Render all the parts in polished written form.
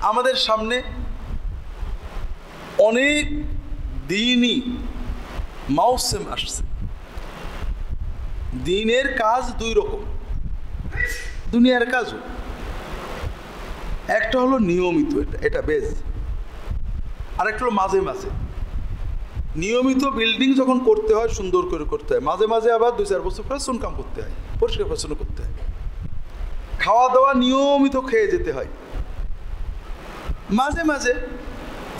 আমাদের সামনে অনেক দিনই মৌসুম আসছে। দিনের কাজ দুই রকম, দুনিয়ার কাজও। একটা হলো নিয়মিত, এটা বেজ, আর একটা হলো মাঝে মাঝে। নিয়মিত বিল্ডিং যখন করতে হয় সুন্দর করে করতে হয়, মাঝে মাঝে আবার 2-4 বছর পরে চুনকাম করতে হয়, পরিষ্কার পরিচ্ছন্ন করতে হয়। খাওয়া দাওয়া নিয়মিত খেয়ে যেতে হয়। মাঝে মাঝে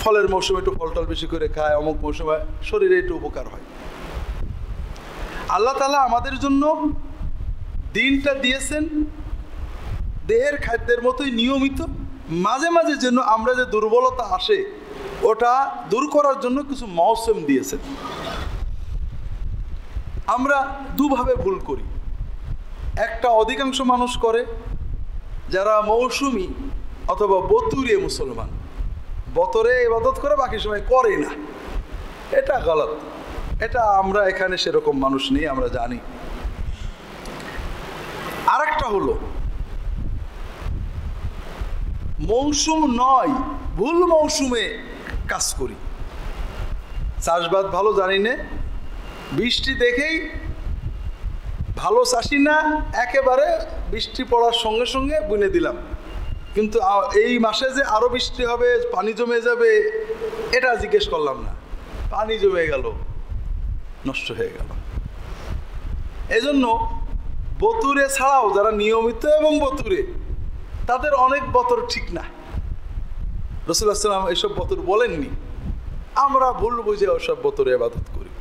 ফলের মৌসুমে একটু ফল টল বেশি করে খায়, অমুক মৌসুমে শরীরে একটু উপকার হয়। আল্লাহ তাআলা আমাদের জন্য দিনটা দিয়েছেন দেহের খাদ্যের মতোই নিয়মিত। মাঝে মাঝে যেন আমরা যে দুর্বলতা আসে ওটা দূর করার জন্য কিছু মৌসুম দিয়েছেন। আমরা দুভাবে ভুল করি। একটা অধিকাংশ মানুষ করে যারা মৌসুমি অথবা বতুরে মুসলমান, বতরে ইবাদত করে বাকি সময় করে না, এটা গলত। এটা আমরা এখানে সেরকম মানুষ নেই, আমরা জানি। আরেকটা হলো মৌসুম নয়, ভুল মৌসুমে কাজ করি। চাষবাদ ভালো জানি না, বৃষ্টি দেখেই ভালো চাষি না, একেবারে বৃষ্টি পড়ার সঙ্গে সঙ্গে বুনে দিলাম, কিন্তু এই মাসে যে আরো বৃষ্টি হবে, পানি জমে যাবে, এটা জিজ্ঞেস করলাম না, পানি জমে গেল, নষ্ট হয়ে গেল। এজন্য বতুরে ছাড়াও যারা নিয়মিত এবং বতুরে, তাদের অনেক বতর ঠিক না। রাসূলুল্লাহ সাল্লাল্লাহু আলাইহি ওয়াসাল্লাম এইসব বতর বলেননি, আমরা ভুল বুঝে ওসব বতরে ইবাদত করি।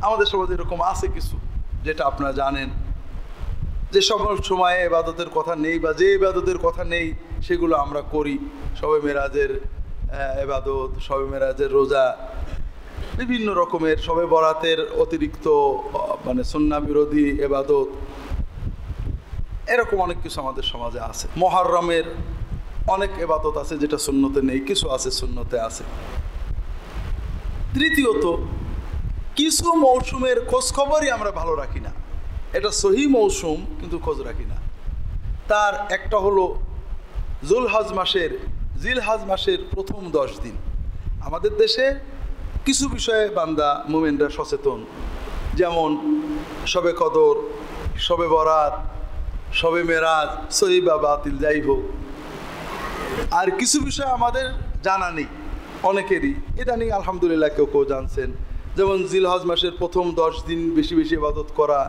আমাদের সমাজে এরকম আছে কিছু, যেটা আপনারা জানেন, যে সব সময়ে ইবাদতের কথা নেই বা যে ইবাদতের কথা নেই সেগুলো আমরা করি। শবে মেরাজের ইবাদত, শবে মেরাজের রোজা, বিভিন্ন রকমের, শবে বরাতের অতিরিক্ত মানে সুন্নাহ বিরোধী ইবাদত, এরকম অনেক কিছু আমাদের সমাজে আছে। মুহররমের অনেক ইবাদত আছে যেটা সুন্নতে নেই, কিছু আছে সুন্নতে আছে। তৃতীয়ত, কিছু মৌসুমের খোঁজ খবরই আমরা ভালো রাখি না। এটা সহি মৌসুম কিন্তু খোঁজ রাখি না। তার একটা হলো জিলহজ মাসের প্রথম 10 দিন। আমাদের দেশে কিছু বিষয়ে বান্দা মুমিনরা সচেতন, যেমন শবে কদর, শবে বরাত, শবে মেরাজ, সহি বা বাতিল যাই হোক। আর কিছু বিষয় আমাদের জানা নেই অনেকেরই, ইদানিং আলহামদুলিল্লাহ কেউ কেউ জানছেন, যেমন জিলহজ মাসের প্রথম 10 দিন বেশি বেশি ইবাদত করা,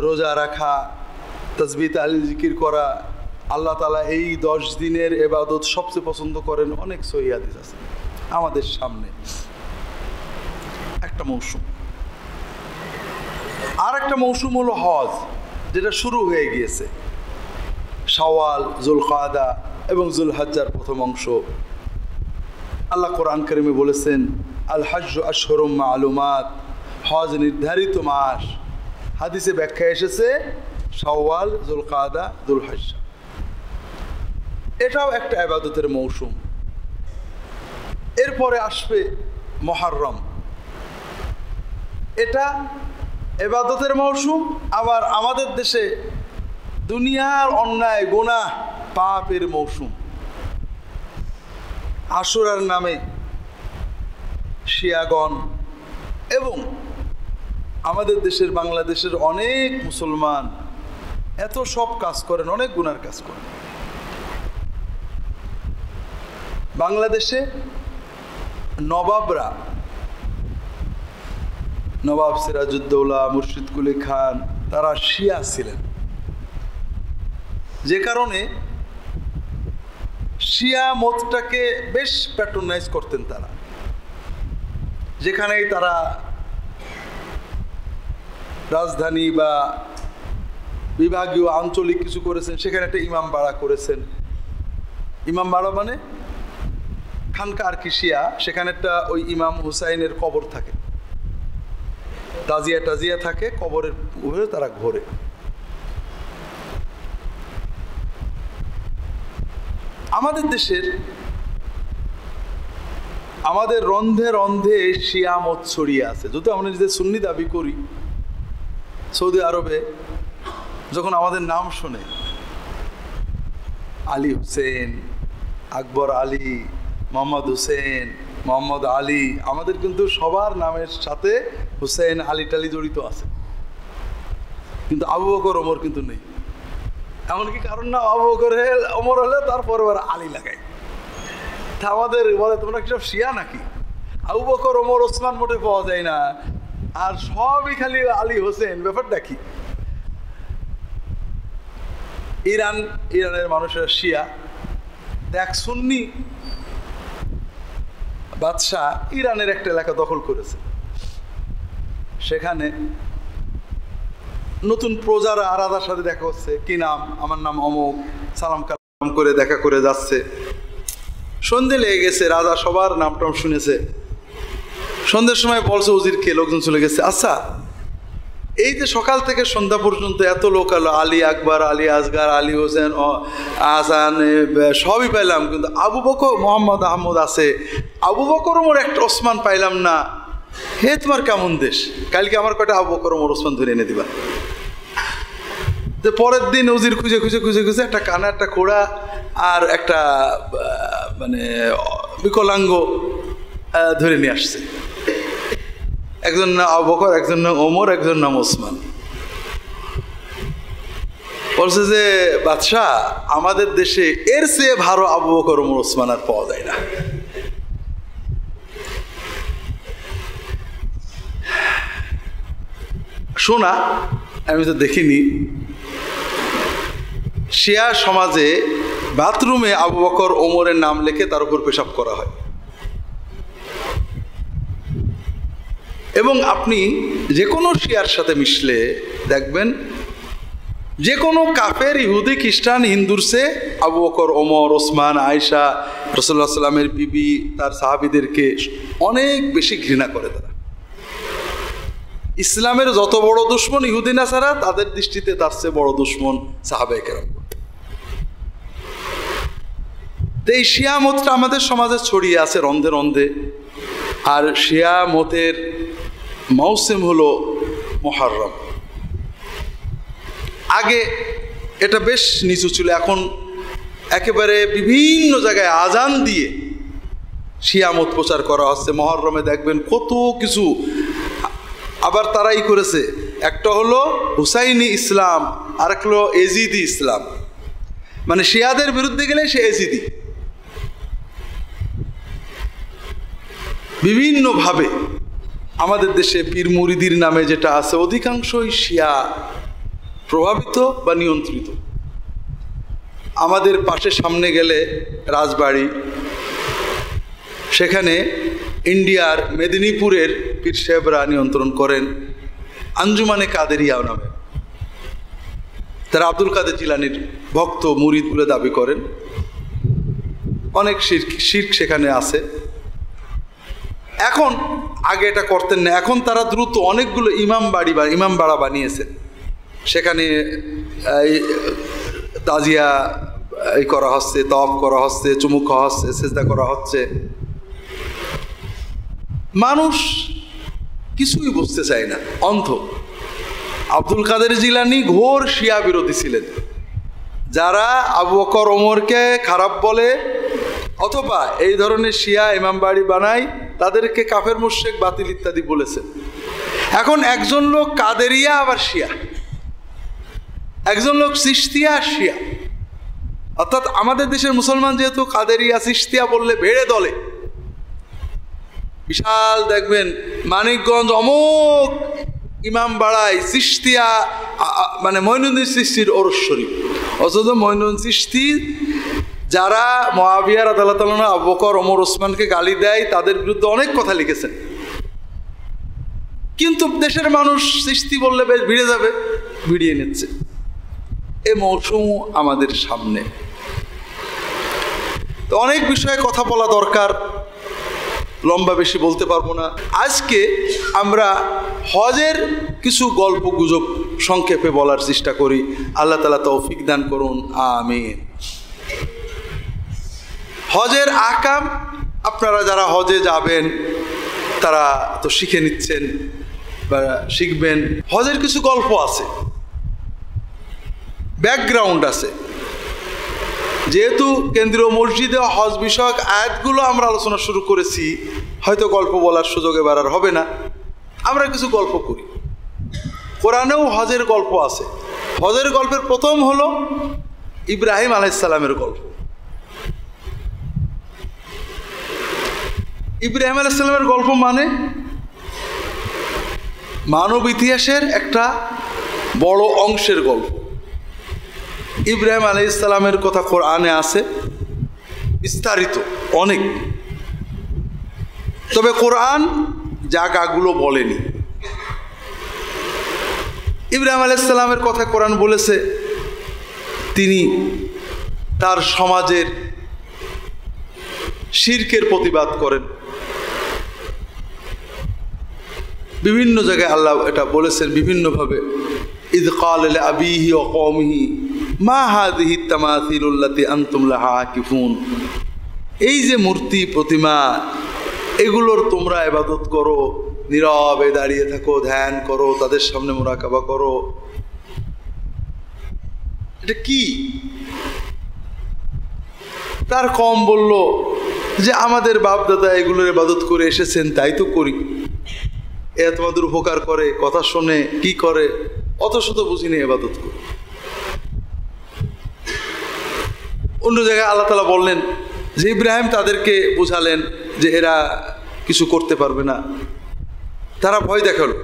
রোজা রাখা, তাসবিহ তাহলিল জিকির করা। আল্লাহ তাআলা এই 10 দিনের ইবাদত সবচেয়ে পছন্দ করেন, অনেক সহিহ হাদিস আছে আমাদের সামনে। একটা মৌসুম। আর একটা মৌসুম হলো হজ, যেটা শুরু হয়ে গিয়েছে। শাওয়াল, যুলকাদা এবং যুলহজ্জার প্রথম অংশ। আল্লাহ কোরআন কারিমে বলেছেন, আল হজ্জু আশহুরুম মা'লুমাত, হজ নির্ধারিত মাস। হাদিসে ব্যাখ্যা এসেছে শাওয়াল, যুলকাদা, যুলহজ্জা। এটাও একটা ইবাদতের মৌসুম। এরপরে আসবে মুহররম, এটা ইবাদতের মৌসুম। আবার আমাদের দেশে দুনিয়ার অন্যায় গুনাহ পাপের মৌসুম। আশুরার নামে শিয়াগণ এবং আমাদের দেশের বাংলাদেশের অনেক মুসলমান এত সব কাজ করেন, অনেক গুনার কাজ করেন। বাংলাদেশে নবাবরা, নবাব সিরাজউদ্দৌলা, মুর্শিদ কুলি খান, তারা শিয়া ছিলেন, যে কারণে শিয়া মতটাকে বেশ প্যাট্রোনাইজ করতেন তারা। যেখানেই তারা রাজধানী বা বিভাগীয় আঞ্চলিক কিছু করেছেন, সেখানে একটা ইমাম বাড়া করেছেন। ইমাম বাড়া মানে খানকা আর কি শিয়া, সেখানে একটা ওই ইমাম হুসাইনের কবর থাকে, তাজিয়া থাকে, কবরের উপরে তারা ঘোরে। আমাদের দেশের আমাদের রন্ধে রন্ধে শিয়া মত ছড়িয়ে আছে। যদি আমরা নিজেদের সুন্নি দাবি করি, সৌদি আরবে যখন আমাদের নাম শোনে, আলী হুসেন, আকবর আলী, মোহাম্মদ হুসেন, মোহাম্মদ আলী, আমাদের কিন্তু সবার নামের সাথে হুসেন আলী টালি জড়িত আছে, কিন্তু আবু বকর ওমর কিন্তু নেই। এমনকি কারণ না আবু বকর ওমর হলে তারপরে ওরা আলী লাগায়। তা আমাদের বলে তোমরা কি সব শিয়া নাকি? আবু বকর ওমর ওসমান মোটে পাওয়া যায় না, আর সবই খালি আলী হোসেন, ব্যাপারটা কি? ইরানের মানুষেরা শিয়া। দেখ সুন্নি বাদশাহ ইরানের একটা এলাকা দখল করেছে, সেখানে নতুন প্রজারা রাজার সাথে দেখা হচ্ছে, কি নাম? আমার নাম অমুক, সালাম কালাম করে দেখা করে যাচ্ছে। সন্ধে লেগে গেছে, রাজা সবার নাম টাম শুনেছে। সন্ধ্যের সময় বলছে উজিরকে, লোকজন চলে গেছে। আচ্ছা, এই যে সকাল থেকে সন্ধ্যা পর্যন্ত এত লোক আলো, আলী আকবর, আলী আসগার, আলী হোসেন, আহসান, সবই পাইলাম, কিন্তু আবু বকর, মোহাম্মদ আহমদ আছে, আবু বকর ওমর একটা ওসমান পাইলাম না। হে তোমার কেমন দেশ? কালকে আমার কটা আবু বকর ওমর ওসমান ধরে এনে দিবা। তো পরের দিন উজির খুঁজে খুঁজে খুঁজে খুঁজে একটা কানা, একটা কোড়া আর একটা মানে বিকলাঙ্গ ধরে নিয়ে আসছে। একজন নাম আবু বকর, একজন নাম ওমর, একজন নাম ওসমান। বলছে যে বাদশাহ, আমাদের দেশে এর চেয়ে ভালো আবু বকর ওমর ওসমান আর পাওয়া যায় না। শোনা, আমি তো দেখিনি, শিয়া সমাজে বাথরুমে আবু বকর ওমরের নাম লিখে তার উপর পেশাব করা হয়। এবং আপনি যে কোনো শিয়ার সাথে মিশলে দেখবেন, যে কোনো কাফের, ইহুদি, খ্রিস্টান, হিন্দুর চেয়ে আবু বকর ওমর, ওসমান, আয়েশা, রাসূলুল্লাহ সাল্লামের বিবি, তার সাহাবীদেরকে অনেক বেশি ঘৃণা করে তারা। ইসলামের যত বড় দুশ্মন ইহুদি নাসারা, তাদের দৃষ্টিতে তার চেয়ে বড় দুশ্মন সাহাবায়ে কেরাম। তো এই শিয়া মতটা আমাদের সমাজে ছড়িয়ে আছে রন্ধে রন্ধে। আর শিয়া মতের মৌসুম হলো মুহররম। আগে এটা বেশ নিচু ছিল, এখন একেবারে বিভিন্ন জায়গায় আজান দিয়ে শিয়া মত প্রচার করা হচ্ছে। মুহররমে দেখবেন কত কিছু আবার তারাই করেছে। একটা হলো হুসাইনি ইসলাম, আর একটা হলো এজিদি ইসলাম, মানে শিয়াদের বিরুদ্ধে গেলে সে এজিদি। বিভিন্নভাবে আমাদের দেশে পীর মুরিদির নামে যেটা আছে, অধিকাংশই শিয়া প্রভাবিত বা নিয়ন্ত্রিত। আমাদের পাশে সামনে গেলে রাজবাড়ি, সেখানে ইন্ডিয়ার মেদিনীপুরের পীর সাহেবরা নিয়ন্ত্রণ করেন আঞ্জুমানে কাদেরিয়া নামে। তারা আব্দুল কাদের জিলানির ভক্ত, মুরিদ বলে দাবি করেন। অনেক শিরক সেখানে আছে। এখন আগে এটা করতেন না, এখন তারা দ্রুত অনেকগুলো ইমামবাড়া বানিয়েছে। সেখানে তাজিয়া করা হচ্ছে, তওয়াফ করা হচ্ছে, চুমুক খাওয়া হচ্ছে, সেজদা করা হচ্ছে। মানুষ কিছুই বুঝতে চায় না, অন্ধ। আব্দুল কাদের জিলানী ঘোর শিয়া বিরোধী ছিলেন। যারা আবু বকর ওমরকে খারাপ বলে অথবা এই ধরনের শিয়া ইমামবাড়ি বানায়, তাদেরকে কাফের মুশরিক, বাতিল ইত্যাদি বলেছেন। এখন একজন লোক কাদেরিয়া আবার শিয়া, একজন লোক চিশতিয়া শিয়া। অর্থাৎ আমাদের দেশের মুসলমান যেহেতু কাদেরিয়া চিশতিয়া বললে বেড়ে দলে, বিশাল দেখবেন মানিকগঞ্জ অমুক ইমাম বাড়ায় চিশতিয়া, মানে মঈনুদ্দিন চিশতির ওরস শরীফ। অথচ মঈনুদ্দিন চিশতি যারা মুআবিয়া রাদিয়াল্লাহু তাআলা আবু বকর ওমর ওসমানকে গালি দেয়, তাদের বিরুদ্ধে অনেক কথা লিখেছেন। কিন্তু দেশের মানুষ চিশতি বললে বেশ ভিড়ে যাবে, ভিড়িয়ে নিচ্ছে। এ মৌসুম আমাদের সামনে, তো অনেক বিষয়ে কথা বলা দরকার, লম্বা বেশি বলতে পারবো না। আজকে আমরা হজের কিছু গল্প গুজব সংক্ষেপে বলার চেষ্টা করি। আল্লাহ তাআলা তৌফিক দান করুন, আমিন। হজের আহকাম আপনারা যারা হজে যাবেন তারা তো শিখে নিচ্ছেন বা শিখবেন। হজের কিছু গল্প আছে, ব্যাকগ্রাউন্ড আছে। যেহেতু কেন্দ্রীয় মসজিদে হজ বিষয়ক আয়াতগুলো আমরা আলোচনা শুরু করেছি, হয়তো গল্প বলার সুযোগ এবার আর হবে না, আমরা কিছু গল্প করি। কোরআনেও হজের গল্প আছে। হজের গল্পের প্রথম হলো ইব্রাহিম আলাইহিস সালামের গল্প। ইব্রাহিম আলাইহিস সালামের গল্প মানে মানব ইতিহাসের একটা বড় অংশের গল্প। ইব্রাহিম আলাইহিস সালামের কথা কোরআনে আছে বিস্তারিত অনেক, তবে কোরআন জায়গাগুলো বলেনি। ইব্রাহিম আলাইহিস সালামের কথা কোরআন বলেছে তিনি তার সমাজের শিরকের প্রতিবাদ করেন। বিভিন্ন জায়গায় আল্লাহ এটা বলেছেন বিভিন্নভাবে, ইয ক্বালা লিআবিহি ওয়া কওমিহি মা হাযিহি তামাসিলুল্লাতী আনতুম লাহা আকিফুন, এই যে মূর্তি প্রতিমা এগুলোর তোমরা ইবাদত করো, নীরবে দাঁড়িয়ে থাকো, ধ্যান করো, তাদের সামনে মুরাকাবা করো, এটা কি? তার কম বলল যে আমাদের বাপ দাদা এগুলোর ইবাদত করে এসেছেন, তাই তো করি। এরা তোমাদের উপকার করে, কথা শোনে, কি করে, অত শত বুঝিনি, ইবাদত করে। অন্য জায়গায় আল্লাহ তাআলা বললেন যে ইব্রাহিম তাদেরকে বুঝালেন যে এরা কিছু করতে পারবে না। তারা ভয় দেখালো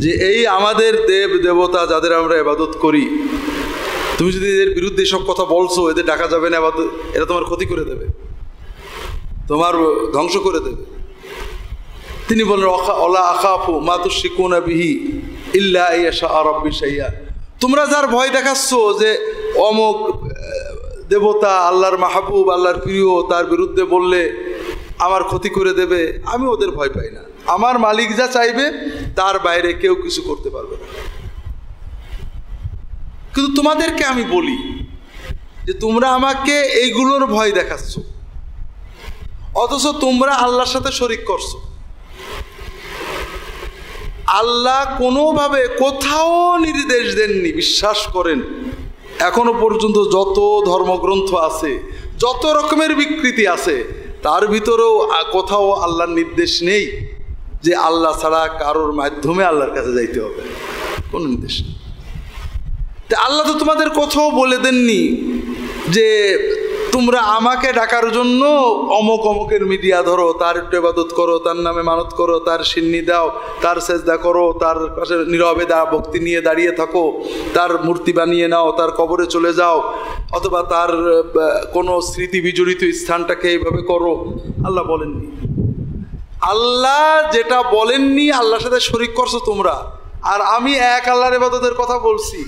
যে এই আমাদের দেব দেবতা যাদের আমরা ইবাদত করি, তুমি যদি এদের বিরুদ্ধে সব কথা বলছো, এদের ডাকা যাবে না, এরা তোমার ক্ষতি করে দেবে, তোমার ধ্বংস করে দেবে। তিনি বললেন ওয়ালা আখাফু মা তুশরিকুনা বিহি ইল্লা আইয়াশা রাব্বি শাইয়া, তোমরা যার ভয় দেখাচ্ছ যে অমুক দেবতা আল্লাহর মাহবুব, আল্লাহর প্রিয়, তার বিরুদ্ধে বললে আমার ক্ষতি করে দেবে, আমি ওদের ভয় পাই না। আমার মালিক যা চাইবে তার বাইরে কেউ কিছু করতে পারবে না। কিন্তু তোমাদেরকে আমি বলি যে তোমরা আমাকে এইগুলোর ভয় দেখাচ্ছ, অথচ তোমরা আল্লাহর সাথে শরীক করছো। আল্লাহ কোনোভাবে কোথাও নির্দেশ দেননি, বিশ্বাস করেন এখনো পর্যন্ত যত ধর্মগ্রন্থ আছে, যত রকমের বিকৃতি আছে, তার ভিতরেও কোথাও আল্লাহর নির্দেশ নেই যে আল্লাহ ছাড়া কারোর মাধ্যমে আল্লাহর কাছে যাইতে হবে, কোনো নির্দেশ নেই। তা আল্লাহ তো তোমাদের কোথাও বলে দেননি যে তোমরা আমাকে ডাকার জন্য অমুক অমুকের মিডিয়া ধরো, তার একটু ইবাদত করো, তার নামে মানত করো, তার সিন্নি দাও, তার সেজদা করো, তার পাশে নীরবে ভক্তি নিয়ে দাঁড়িয়ে থাকো, তার মূর্তি বানিয়ে নাও, তার কবরে চলে যাও, অথবা তার কোনো স্মৃতি বিজড়িত স্থানটাকে এইভাবে করো। আল্লাহ বলেননি। আল্লাহ যেটা বলেননি আল্লাহর সাথে শরীক করছো তোমরা, আর আমি এক আল্লাহর ইবাদতের কথা বলছি।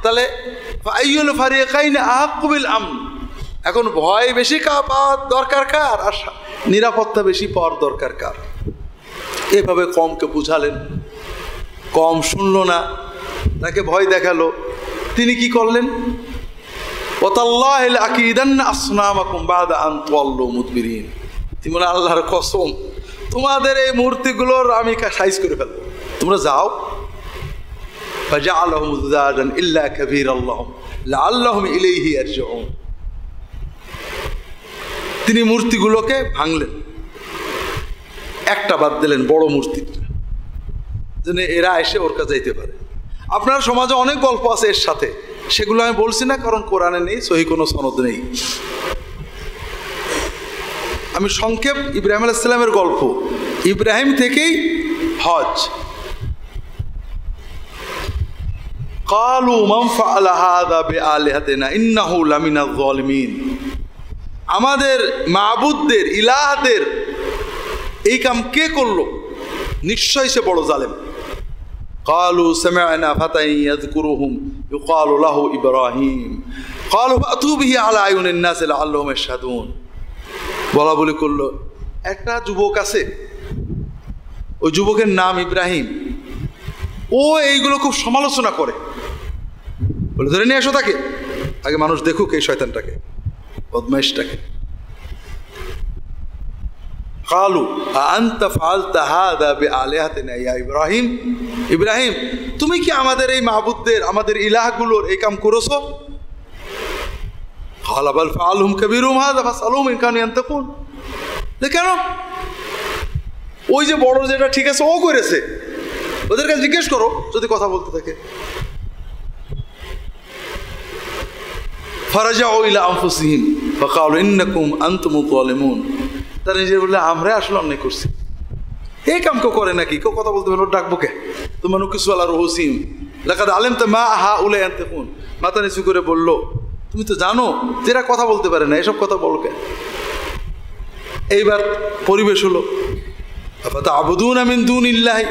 তাহলে আইয়ুল ফারিকাইন আহাক্কু বিল আমন, এখন ভয় বেশি পাওয়ার দরকার কার, আর নিরাপত্তা বেশি পাওয়ার দরকার কার? এভাবে কমকে বুঝালেন, কম শুনল না, তাকে ভয় দেখালো। তিনি কি করলেন? ওয়াতাল্লাহি লাআকিদান্না আসনামাকুম বা'দা আন তুওয়াল্লু মুদবিরিন, তিনি বলেন আল্লাহর কসম তোমাদের এই মূর্তিগুলোর আমি সাইজ করে ফেলবো, তোমরা যাও। ফাজআলাহুম যুযাজান ইল্লা কাবীরাল্লাহুম লাআল্লাহুম ইলাইহি ইয়ারজিউন, তিনি মূর্তিগুলোকে ভাঙলেন, একটা বাদ দিলেন, বড় মূর্তি, যেন এরা এসে ওর কাছে যাইতে পারে। আপনার সমাজে অনেক গল্প আছে এর সাথে, সেগুলো আমি বলছি না, কারণ কোরআনে নেই, সহি কোনো সনদ নেই। আমি সংক্ষেপ ইব্রাহিম আলাইহিস সালামের গল্প, ইব্রাহিম থেকেই হজ। ক্বালু মান ফাআলা হাযা বিআলিহাতিনা ইন্নাহু লামিনাজ যালিমিন, আমাদের মাবুদদের, ইলাহদের এই কাম কে করলো? নিশ্চয়ই সে বড় জালেম। ক্বালু সামি'না ফাতান ইয়াযকুরুহুম ইউক্বালু লাহু ইব্রাহিম ক্বালু ফাতু বিহি আলা আয়ুনিন নাস লাআল্লাহুম ইয়াশহাদুন, বলা বলি করলো। একটা যুবক আছে, ওই যুবকের নাম ইব্রাহিম, ও এইগুলো খুব সমালোচনা করে, বলে ধরে নিয়ে আসো তাকে, আগে মানুষ দেখুক এই শয়তানটাকে, বদমাইশটাকে। ক্বালু আনতা ফাআলতা হাযা বিআলিহাতিনা ইয়া ইব্রাহিম, ইব্রাহিম তুমি কি আমাদের এই মাবুদদের, আমাদের ইলাহগুলোর এই কাম করেছো? ক্বালা বাল ফাআলহুম কাবীরুহুম হাযা ফাসআলুহুম ইন কানু ইয়ানতাকুন। কেন? ওই যে বড় যেটা ঠিক আছে ও করেছে, ওদের কাছে জিজ্ঞেস করো যদি কথা বলতে থাকে। ফারাজাউ ইলা আনফুসিহিম ফাকালু ইন্নাকুম আনতুমুয যালিমুন। তারা নিজে বললে আমরা আসলে অন্যায় করছি। এই কাম কেউ করে নাকি? কেউ কথা বলতে পারো ডাকবো কে? তোমার কিছু আলা রুহুসিহিম লাকাদ আলিমতা মা হাউলা ইয়ানতাকুন। মাথা নিচু করে বলল, তুমি তো জানো যারা কথা বলতে পারে না, এসব কথা বলো কে? এইবার পরিবেশ হলো আফাতা'বুদুনা মিন দুনিল্লাহি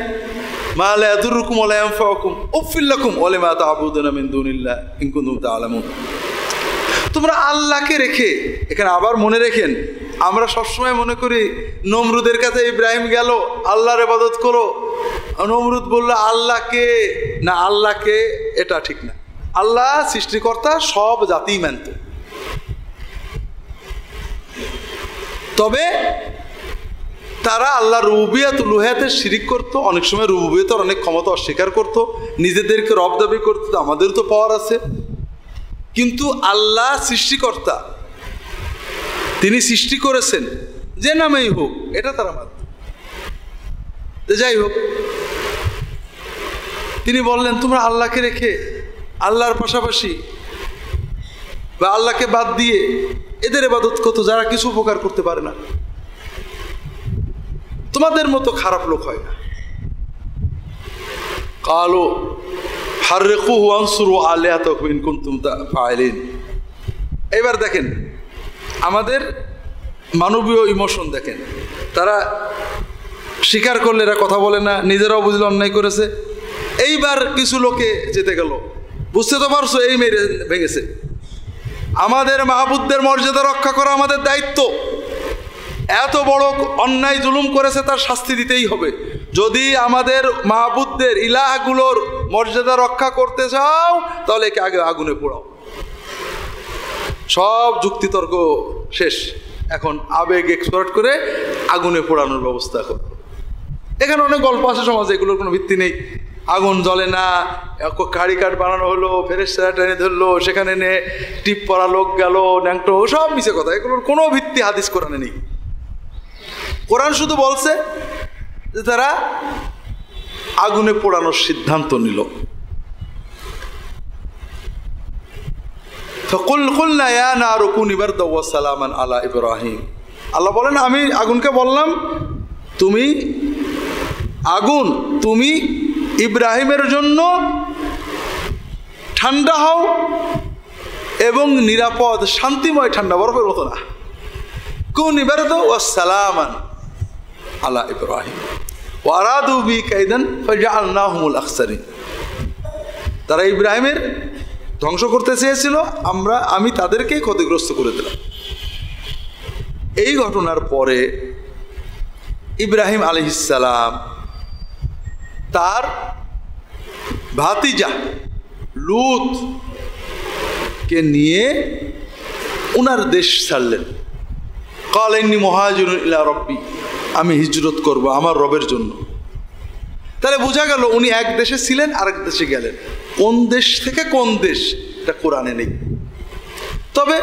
মা লা ইয়াদুররুকুম ওয়া লা ইয়ানফাউকুম উফিল লাকুম ওয়া লিমা তা'বুদুনা মিন দুনিল্লাহি ইন কুনতুম তা'লামুন। তোমরা আল্লাহকে রেখে, এখানে আবার মনে রেখেন, আমরা সবসময় মনে করি নমরুদের কাছে ইব্রাহিম গেল আল্লাহর ইবাদত করো, নমরুদ বলল আল্লাহকে না, আল্লাহকে, এটা ঠিক না। আল্লাহ সৃষ্টিকর্তা, সব জাতিই মানত। তবে তারা আল্লাহ রুবুবিয়ত উলুহিয়াতে শিরিক করতো, অনেক সময় রুবুবিয়তের অনেক ক্ষমতা অস্বীকার করতো, নিজেদেরকে রব দাবি করতো, আমাদের তো পাওয়ার আছে। কিন্তু আল্লাহ সৃষ্টিকর্তা, তিনি সৃষ্টি করেছেন যে নামেই হোক, এটা তারা মানত। যাই হোক, তিনি বললেন তোমরা আল্লাহকে রেখে আল্লাহর পাশাপাশি বা আল্লাহকে বাদ দিয়ে এদের ইবাদত করতো যারা কিছু উপকার করতে পারে না। তোমাদের মতো খারাপ লোক হয় না। কালো হাররিকুহু আনসুরু আলিহাতাকুম ইন কুনতুম ফাইলিন। এবার দেখেন আমাদের মানবীয় ইমোশন দেখেন, তারা স্বীকার করলে এরা কথা বলে না, নিজেরাও বুঝলে অন্যায় করেছে। এইবার কিছু লোকে যেতে গেল, বুঝতে তো পারছো, এই মেরে ভেঙেছে। আমাদের মাহবুবদের মর্যাদা রক্ষা করা আমাদের দায়িত্ব। এত বড় অন্যায় জুলুম করেছে, তার শাস্তি দিতেই হবে। যদি আমাদের মাহবুবদের ইলাহগুলোর মর্যাদা রক্ষা করতে চাও তাহলে একে আগে আগুনে পোড়াও। সব যুক্তিতর্ক শেষ, এখন আবেগ এক্সপার্ট করে আগুনে পোড়ানোর ব্যবস্থা করো। এখানে অনেক গল্প আছে সমাজে, এগুলোর কোনো ভিত্তি নেই। আগুন জ্বলে না, কাড়ি কাঠ বানানো হলো, ফেরেশতারা টেনে ধরলো, সেখানে নে টিপ পরা লোক গেল, ন্যাংটো, সব মিছে কথা। এগুলোর কোনো ভিত্তি হাদিস কোরআনে নেই। কোরআন শুধু বলছে যে তারা আগুনে পোড়ানোর সিদ্ধান্ত নিল। ফাকুলনা ইয়া নারু কুনি বারদাও ওয়া সালামান আলা ইব্রাহিম। আল্লাহ বলেন আমি আগুনকে বললাম, তুমি আগুন, তুমি ইব্রাহিমের জন্য ঠান্ডা হও এবং নিরাপদ শান্তিময় ঠান্ডা, বরফের মতো না। কুনি বারদাও ওয়া সালামান আলা ইব্রাহিম ওয়া আরাদু বি কাইদান ফাজআলনাহুমুল আখসারিন। তারা ইব্রাহিমের ধ্বংস করতে চেয়েছিল, আমি তাদেরকেই ক্ষতিগ্রস্ত করে দিলাম। এই ঘটনার পরে ইব্রাহিম আলাইহিস সালাম তার ভাতিজা লূতকে নিয়ে উনার দেশ ছাড়লেন। ক্বালা ইন্নী মুহাজিরুন ইলা রাব্বি, আমি হিজরত করব আমার রবের জন্য। তাহলে বোঝা গেল উনি এক দেশে ছিলেন, আরেক দেশে গেলেন। কোন দেশ থেকে কোন দেশ এটা কোরআনে নেই। তবে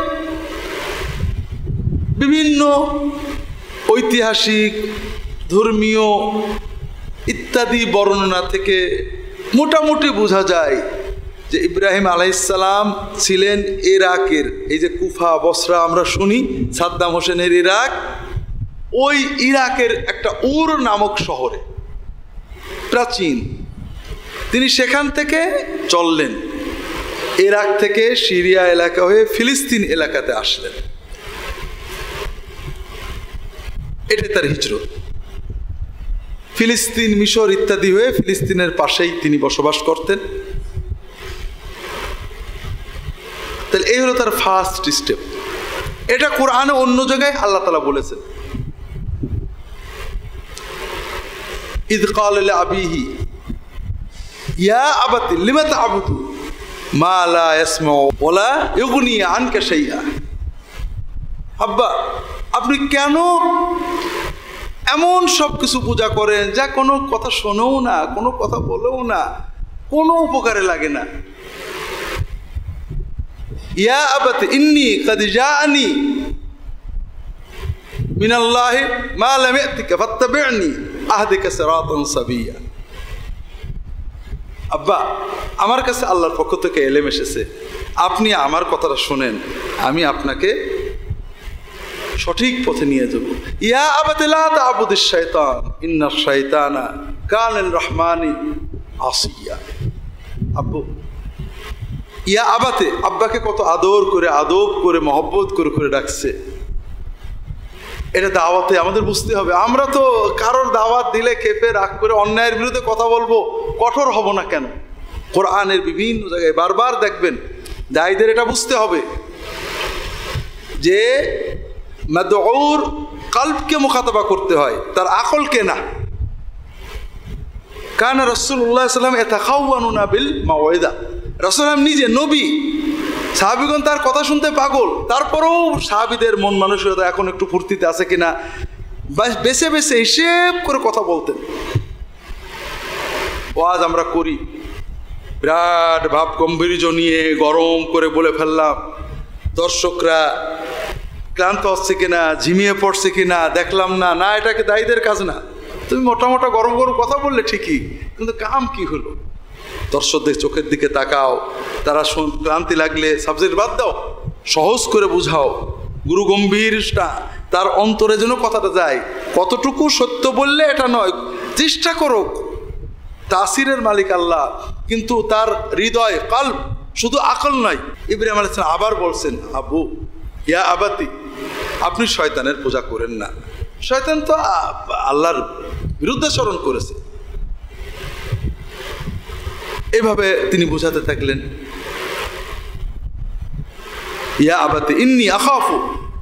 বিভিন্ন ঐতিহাসিক, ধর্মীয় ইত্যাদি বর্ণনা থেকে মোটামুটি বোঝা যায় যে ইব্রাহিম আলাইহিস সালাম ছিলেন ইরাকের, এই যে কুফা বসরা আমরা শুনি, সাদ্দাম হোসেনের ইরাক, ওই ইরাকের একটা উর নামক শহরে, প্রাচীন। তিনি সেখান থেকে চললেন, ইরাক থেকে সিরিয়া এলাকা হয়ে ফিলিস্তিন এলাকাতে আসলেন। এটা তার হিজরত। ফিলিস্তিন, মিশর ইত্যাদি হয়ে ফিলিস্তিনের পাশেই তিনি বসবাস করতেন। তাহলে এই হলো তার ফার্স্ট স্টেপ। এটা কোরআনে অন্য জায়গায় আল্লাহ তাআলা বলেছেন, ইয ক্বালা লিআবিহি ইয়া আবাতি লিমা তা'বুদু মা লা ইয়াসমাউ ওয়া লা ইগনি আনকা শাইআ। আব্বা, আপনি কেন এমন সব কিছু পূজা করেন যা কোনো কথা শোনেও না, কোনো কথা বলেও না, কোনো উপকারে লাগে না? ইয়া আবাতি ইন্নী কাদ জাআনি মিনাল্লাহি মা লাম ইয়াতিকা ফাত্তাবি'নি আহদিকা সিরাতান সাবিয়্যা। আব্বা, আমার কাছে আল্লাহর পক্ষ থেকে এলেম এসেছে, আপনি আমার কথাটা শুনেন, আমি আপনাকে সঠিক পথে নিয়ে যাব। ইয়া আবাতি লা তা'বুদিশ শাইতান ইন্নাশ শাইতানা কানা লির রহমানি আসিয়া। আব্বু, ইয়া আবাতে, আব্বাকে কত আদর করে আদব করে মহব্বত করে করে ডাকছে। এটা দাওয়াতে আমাদের বুঝতে হবে। আমরা তো কারোর দাওয়াত দিলে খেপে রাগ করে অন্যায়ের বিরুদ্ধে কথা বলবো, কঠোর হব না কেন? কোরআনের বিভিন্ন জায়গায় বারবার দেখবেন দায়ীদের এটা বুঝতে হবে যে মাদউর কলবকে মুখাতাবা করতে হয়, তার আকলকে না। কানা রাসূলুল্লাহ সাল্লাল্লাহু আলাইহি ওয়াসাল্লাম ইয়াতাখাওয়ানুনা বিল মাওইদা। রাসূল নিজে নবী, সাহাবীগণ তার কথা শুনতে পাগল, তারপরেও সাহাবীদের মন মানসিকতা এখন একটু ফুর্তিতে আছে কিনা বেছে বেছে হিসেব করে কথা বলতেন। ওয়াজ আমরা করি, বিরাট ভাব গম্ভীর্য নিয়ে গরম করে বলে ফেললাম, দর্শকরা ক্লান্ত হচ্ছে কিনা, ঝিমিয়ে পড়ছে কিনা দেখলাম না। না, এটাকে দায়ীদের কাজ না। তুমি মোটা মোটা গরম গরম কথা বললে ঠিকই, কিন্তু কাম কি হলো? দর্শকদের চোখের দিকে তাকাও, তারা ক্লান্তি লাগলে সাবজেক্ট বাদ দাও, সহজ করে বুঝাও, গুরু গম্ভীরটা তার অন্তরে যেন কথাটা যায়। কতটুকু সত্য বললে এটা নয়, চেষ্টা করো। তাসিরের মালিক আল্লাহ, কিন্তু তার হৃদয় কলব, শুধু আকল নয়। ইব্রাহিম আলাইহিস সালাম আবার বলছেন, আবু ইয়া আবাতি, আপনি শয়তানের পূজা করেন না। শয়তান তো আল্লাহর বিরুদ্ধে স্মরণ করেছে। এভাবে তিনি বোঝাতে থাকলেন, ইয়া আবাতি ইন্নী আখাফু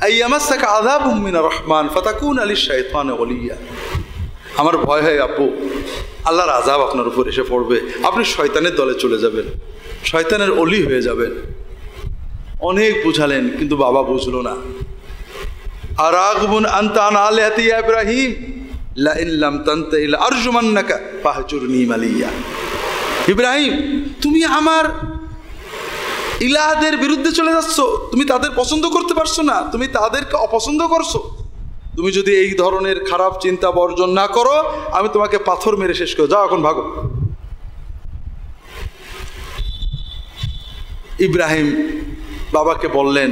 আইয়ামাসসাকা আযাবুম মিনার রহমান ফাতাকুনা লিশ-শাইতানি ওলিয়্যা। আমার ভয় হয় আব্বু, আল্লাহর আযাব আপনার উপর এসে পড়বে, আপনি শয়তানের দলে চলে যাবেন, শয়তানের অলি হয়ে যাবেন। অনেক বুঝালেন, কিন্তু বাবা বুঝলো না। আরাগবুন আনতা আন আলিহাতি ইয়া ইব্রাহিম লা ইন লাম তানতাহি লা আরজুমান্নাকা ফাহজুরনি মালিয়া। ইব্রাহিম, তুমি আমার ইলাহদের বিরুদ্ধে চলে যাচ্ছ, তুমি তাদের পছন্দ করতে পারছো না, তুমি তাদেরকে অপছন্দ করছো। তুমি যদি এই ধরনের খারাপ চিন্তা বর্জন না করো, আমি তোমাকে পাথর মেরে শেষ করে যাও, এখন ভাগো। ইব্রাহিম বাবাকে বললেন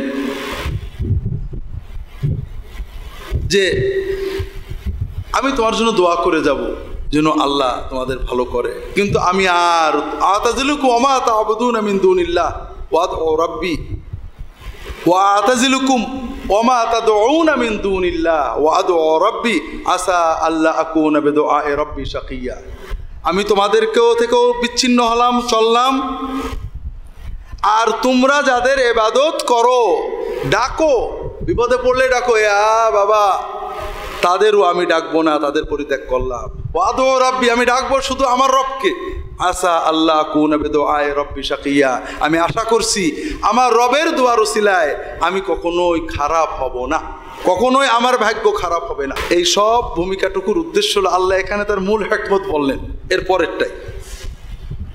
যে আমি তোমার জন্য দোয়া করে যাব যেন আল্লাহ তোমাদের ভালো করে, কিন্তু আমি আর আতাজিলুকুম ওয়া মা তা'বুদুনা মিন দুনিল্লাহ ওয়া আদউ রাব্বি ওয়া আতাজিলুকুম ওয়া মা তাদউনা মিন দুনিল্লাহ ওয়া আদউ রাব্বি আসা আল্লা আকুনা বিদুআই রাব্বি শাকিয়া। আমি তোমাদেরকেও থেকেও বিচ্ছিন্ন হলাম, চললাম, আর তোমরা যাদের ইবাদত করো, ডাকো, বিপদে পড়লে ডাকো, বাবা, তাদেরও আমি ডাকবো না, তাদের পরিত্যাগ করলাম। ওয়াদু রাব্বি, আমি ডাকবো শুধু আমার রবকে। আসা আল্লাহ আকুনা বিদুআই রাব্বি শাকিয়া, আমি আশা করছি আমার রবের দোয়ার ওসিলায় আমি কখনোই খারাপ হব না, কখনোই আমার ভাগ্য খারাপ হবে না। এই সব ভূমিকাটুকুর উদ্দেশ্য হলো, আল্লাহ এখানে তার মূল হিকমত বললেন এর পরেরটাই।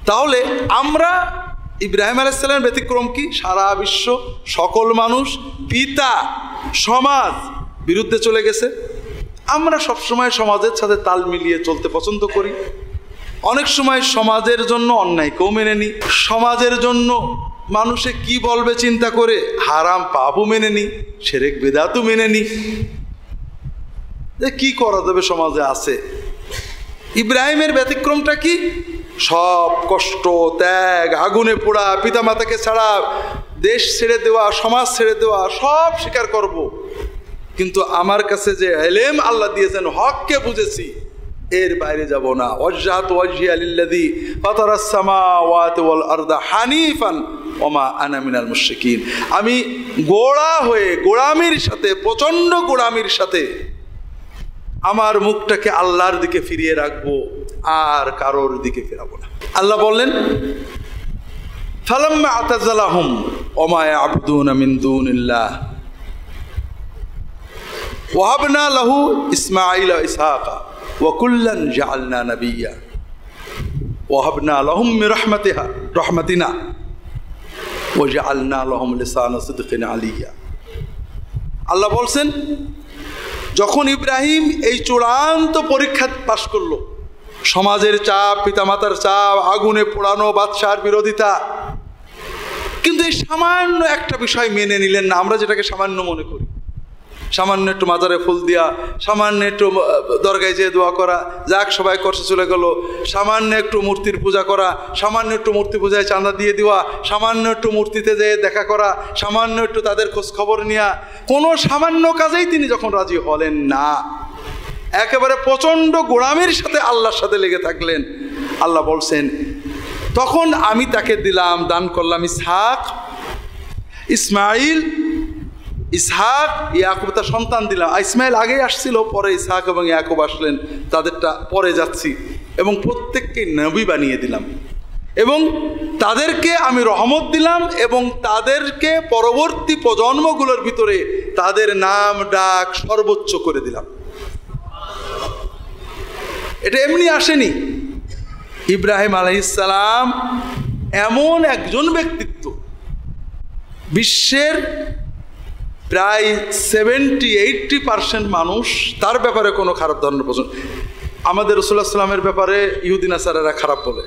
তাহলে আমরা ইব্রাহিম আলাইহিস সালামের ব্যতিক্রম কি? সারা বিশ্ব, সকল মানুষ, পিতা, সমাজ বিরুদ্ধে চলে গেছে। আমরা সবসময় সমাজের সাথে তাল মিলিয়ে চলতে পছন্দ করি। অনেক সময় সমাজের জন্য অন্যায়কেও মেনে নিই, সমাজের জন্য মানুষে কি বলবে চিন্তা করে হারাম পাপও মেনে নিই, শিরক বিদআতও মেনে নিই। কি করা যাবে, সমাজে আছে। ইব্রাহিমের ব্যতিক্রমটা কি? সব কষ্ট, ত্যাগ, আগুনে পোড়া, পিতামাতাকে ছাড়া, দেশ ছেড়ে দেওয়া, সমাজ ছেড়ে দেওয়া, সব স্বীকার করব, কিন্তু আমার কাছে যে ইলম আল্লাহ দিয়েছেন, হককে বুঝেছি, এর বাইরে যাব না। ওয়াজহাতু ওয়াজহিয়া লিল্লাযী ফাতারাস সামাওয়াতি ওয়াল আরদা হানিফান ওয়া মা আনা মিনাল মুশরিকিন। আমি গোড়া হয়ে গোড়ামির সাথে, প্রচণ্ড গোড়ামির সাথে আমার মুখটাকে আল্লাহর দিকে ফিরিয়ে রাখবো, আর কারোর দিকে ফেরাবো না। আল্লাহ বললেন, ফালাম্মা আতাযালাহুম ওয়া মা ইয়াবুদুনা মিন দুনিল্লাহ ওয়াহাবনা লাহু ইসমাঈলা ওয়া ইসহাকা ওয়া কুল্লান জাআলনা নাবিয়্যা ওয়াহাবনা লাহুম মিন রাহমাতিনা ওয়াজআলনা লাহুম লিসানা সিদকিন আলিয়া। আল্লাহ বলছেন যখন ইব্রাহিম এই চূড়ান্ত পরীক্ষা পাশ করলো, সমাজের চাপ, পিতামাতার চাপ, আগুনে পোড়ানো, বাদশার বিরোধিতা, কিন্তু এই সামান্য একটা বিষয় মেনে নিলেন না। আমরা যেটাকে সামান্য মনে করি, সামান্য একটু মাজারে ফুল দেওয়া, সামান্য একটু দরগায় যেয়ে দোয়া করা, যাক সবাই করছে চলে গেল, সামান্য একটু মূর্তির পূজা করা, সামান্য একটু মূর্তি পূজায় চাঁদা দিয়ে দেওয়া, সামান্য একটু মূর্তিতে যেয়ে দেখা করা, সামান্য একটু তাদের খোঁজ খবর নেওয়া, কোনো সামান্য কাজেই তিনি যখন রাজি হলেন না, একেবারে প্রচণ্ড গোড়ামির সাথে আল্লাহর সাথে লেগে থাকলেন, আল্লাহ বলছেন তখন আমি তাকে দিলাম, দান করলাম ইসহাক, ইসমাইল, ইসহাক, ইয়াকুব, তার সন্তান দিলাম। ইসমাইল আগেই আসছিল, পরে ইসহাক এবং ইয়াকুব আসলেন, তাদেরটা পরে যাচ্ছি, এবং প্রত্যেককে নবী বানিয়ে দিলাম, এবং তাদেরকে আমি রহমত দিলাম, এবং তাদেরকে পরবর্তী প্রজন্মগুলোর ভিতরে তাদের নাম ডাক সর্বোচ্চ করে দিলাম। এটা এমনি আসেনি। ইব্রাহিম আলাইহিস সালাম এমন একজন ব্যক্তিত্ব, বিশ্বের প্রায় 70-80% মানুষ তার ব্যাপারে কোনো খারাপ ধরনের পছন্দ। আমাদের রাসূলুল্লাহ সাল্লামের ব্যাপারে ইহুদি নাসারারা খারাপ বলে,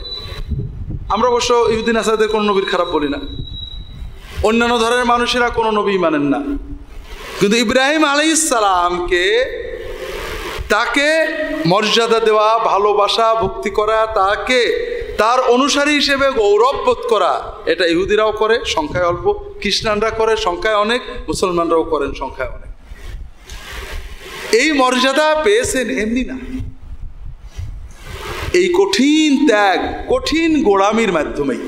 আমরা অবশ্য ইহুদি নাসারাদের কোনো নবীর খারাপ বলি না, অন্যান্য ধরনের মানুষেরা কোনো নবী মানেন না, কিন্তু ইব্রাহিম আলাইহিস সালামকে, তাকে মর্যাদা দেওয়া, ভালোবাসা, ভক্তি করা, তাকে তার অনুসারী হিসেবে গৌরব বোধ করা, এটা ইহুদিরাও করে, সংখ্যায় অল্প, খ্রিস্টানরা করে, সংখ্যায় অনেক, মুসলমানরাও করেন, সংখ্যায় অনেক। এই মর্যাদা পেয়েছেন এমনি না, এই কঠিন ত্যাগ, কঠিন গোলামির মাধ্যমেই।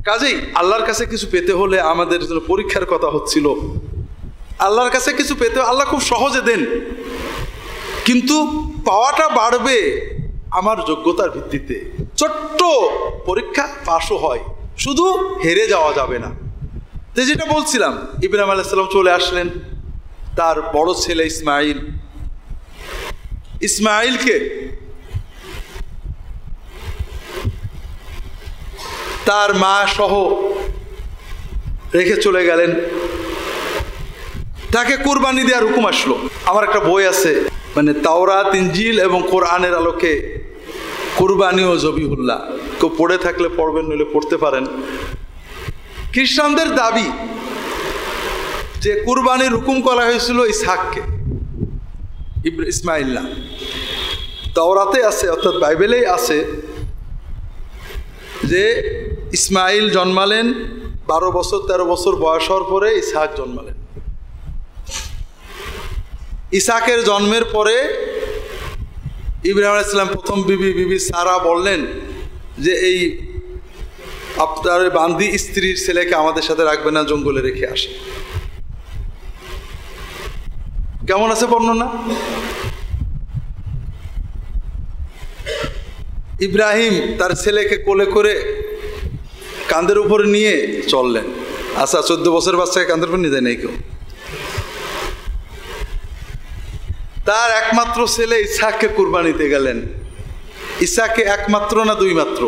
কাজেই আল্লাহর কাছে কিছু পেতে হলে আমাদের জন্য পরীক্ষার কথা হচ্ছিল। আল্লাহর কাছে কিছু পেতে আল্লাহ খুব সহজে দেন, কিন্তু পাওয়াটা বাড়বে আমার যোগ্যতার ভিত্তিতে। ছোট্ট পরীক্ষা পাশও হয়, শুধু হেরে যাওয়া যাবে না। তো যেটা বলছিলাম, ইব্রাহিম আলাইহিস সালাম চলে আসলেন, তার বড় ছেলে ইসমাইল, ইসমাইলকে তার মা সহ রেখে চলে গেলেন, তাকে কুরবানি দেওয়ার হুকুম আসলো। আমার একটা বই আছে, মানে তাওরাত, ইনজিল এবং কোরআনের আলোকে কুরবানি ও জবিহুল্লাহ, কেউ পড়ে থাকলে পড়বেন, নইলে পড়তে পারেন। খ্রিস্টানদের দাবি যে কুরবানির হুকুম করা হয়েছিল ইসহাককে, ইসমাইল না। তাওরাতে আছে, অর্থাৎ বাইবেলেই আছে যে ইসমাইল জন্মালেন 12 বছর 13 বছর বয়স হওয়ার পরে ইসহাক জন্মালেন। ইসহাকের জন্মের পরে ইব্রাহিম আলাইহিস সালাম প্রথম বিবি সারা বললেন যে এই আপনার বান্দি স্ত্রীর ছেলেকে আমাদের সাথে রাখবে না, জঙ্গলে রেখে আসে। কেমন আছে বর্ণনা? ইব্রাহিম তার ছেলেকে কোলে করে কাঁধের উপরে নিয়ে চললেন। আচ্ছা, 14 বছর বাচ্চাকে কাঁধের উপর নিয়ে যায় নাই কেউ। তার একমাত্র ছেলে ইসহাককে কুরবানিতে গেলেন। ইসহাককে একমাত্র না 2 মাত্র?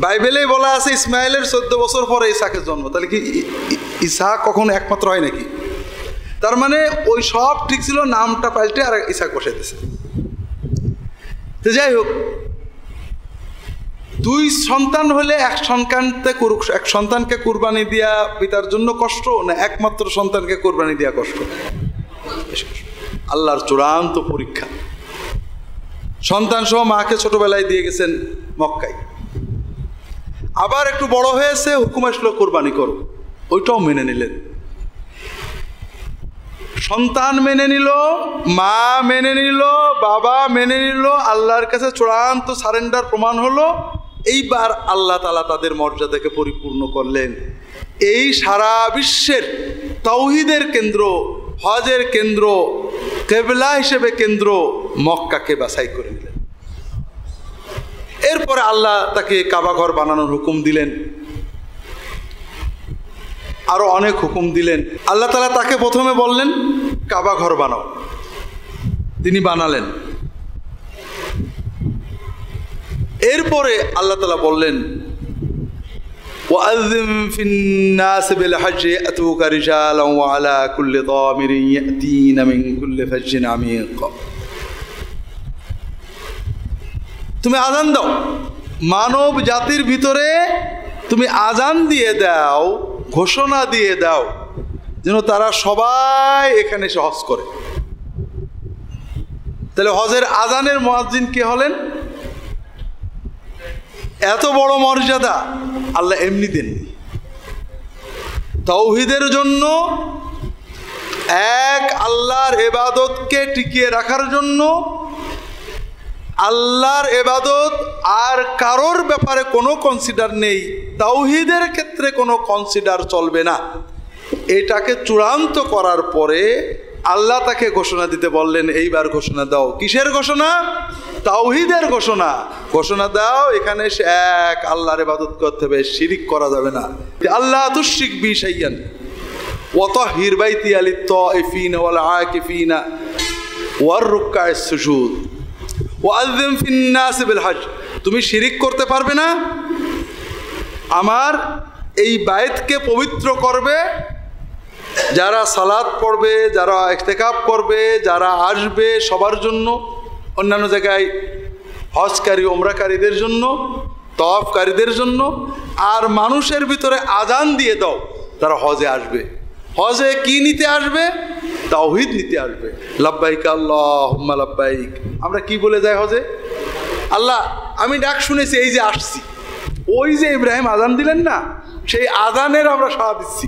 বাইবেলে বলা আছে ইসমাইলের 14 বছর পরে ইসহাকের জন্ম। তাহলে কি ইসহাক কখনো একমাত্র হয় নাকি? তার মানে ওই সব ঠিক ছিল, নামটা পাল্টে আর ইসহাক বসাই দিয়েছে। তো যাই হোক, 2 সন্তান হলে এক সন্তানকে কুরবানি দেওয়া পিতার জন্য কষ্ট, না একমাত্র সন্তানকে কুরবানি দেওয়া কষ্ট? আল্লাহর চূড়ান্ত পরীক্ষা। সন্তান সহ মাকে ছোটবেলায় দিয়ে গেছেন মক্কায়, আবার একটু বড় হয়েছে, হুকুম আসলো কোরবানি করো, ওইটাও মেনে নিলেন। সন্তান মেনে নিল, মা মেনে নিল, বাবা মেনে নিল, আল্লাহর কাছে চূড়ান্ত সারেন্ডার প্রমাণ হলো। এইবার আল্লাহ তাআলা তাদের মর্যাদাকে পরিপূর্ণ করলেন। এই সারা বিশ্বের তাওহীদের কেন্দ্র, হজের কেন্দ্র, কিবলা হিসেবে কেন্দ্র মক্কাকে বাছাই করে নিলেন। এরপরে আল্লাহ তাকে কাবা ঘর বানানোর হুকুম দিলেন, আরো অনেক হুকুম দিলেন। আল্লাহ তাআলা তাকে প্রথমে বললেন কাবা ঘর বানাও, তিনি বানালেন। এরপরে আল্লাহ তাআলা বললেন وأذن في الناس بالحج يأتوك رجالا وعلى كل ضامر يأتين من كل فج عميق তুমি আযান দাও, মানব জাতির ভিতরে তুমি আযান দিয়ে দাও, ঘোষণা দিয়ে দাও যেন তারা সবাই এখানে এসে হজ করে। তাহলে হজের আযানের মুয়াজ্জিন কে হলেন? এত বড় মর্যাদা আল্লাহ এমনি দেননি। তাওহীদের জন্য, এক আল্লাহর ইবাদতকে টিকিয়ে রাখার জন্য, আল্লাহর ইবাদত আর কারোর ব্যাপারে কোনো কনসিডার নেই, তাওহীদের ক্ষেত্রে কোনো কনসিডার চলবে না, এটাকে চূড়ান্ত করার পরে আল্লাহ তাকে ঘোষণা দিতে বললেন, এইবার ঘোষণা দাও। কিসের ঘোষণা? তাওহীদের ঘোষণা। ঘোষণা দাও এখানে এক আল্লাহর ইবাদত করতে হবে, শিরিক করা যাবে না। আল্লাহ তুশরিক বি শাইআন ওয়া তাহহির বাইতিয়া লিত-তাইফিনা ওয়াল আকিফিনা ওয়ার রুকআস সুজুদ ওয়া আযযিম ফিন নাস বিল হজ। তুমি শিরিক করতে পারবে না, আমার এই বাইতকে পবিত্র করবে, যারা সালাত পড়বে, যারা ইতিকাফ করবে, যারা আসবে সবার জন্য, অন্যান্য জায়গায় হজকারী ওমরাকারীদের জন্য, তওয়াফকারীদের জন্য, আর মানুষের ভিতরে আযান দিয়ে দাও তারা হজে আসবে। হজে কি নিতে আসবে? তাওহীদ নিতে আসবে। লাব্বাইক আল্লাহুম্মা লাব্বাইক। আমরা কি বলে যাই হজে? আল্লাহ আমি ডাক শুনেছি, এই যে আসছি, ওই যে ইব্রাহিম আযান দিলেন না, সেই আযানের আমরা সাড়া দিচ্ছি,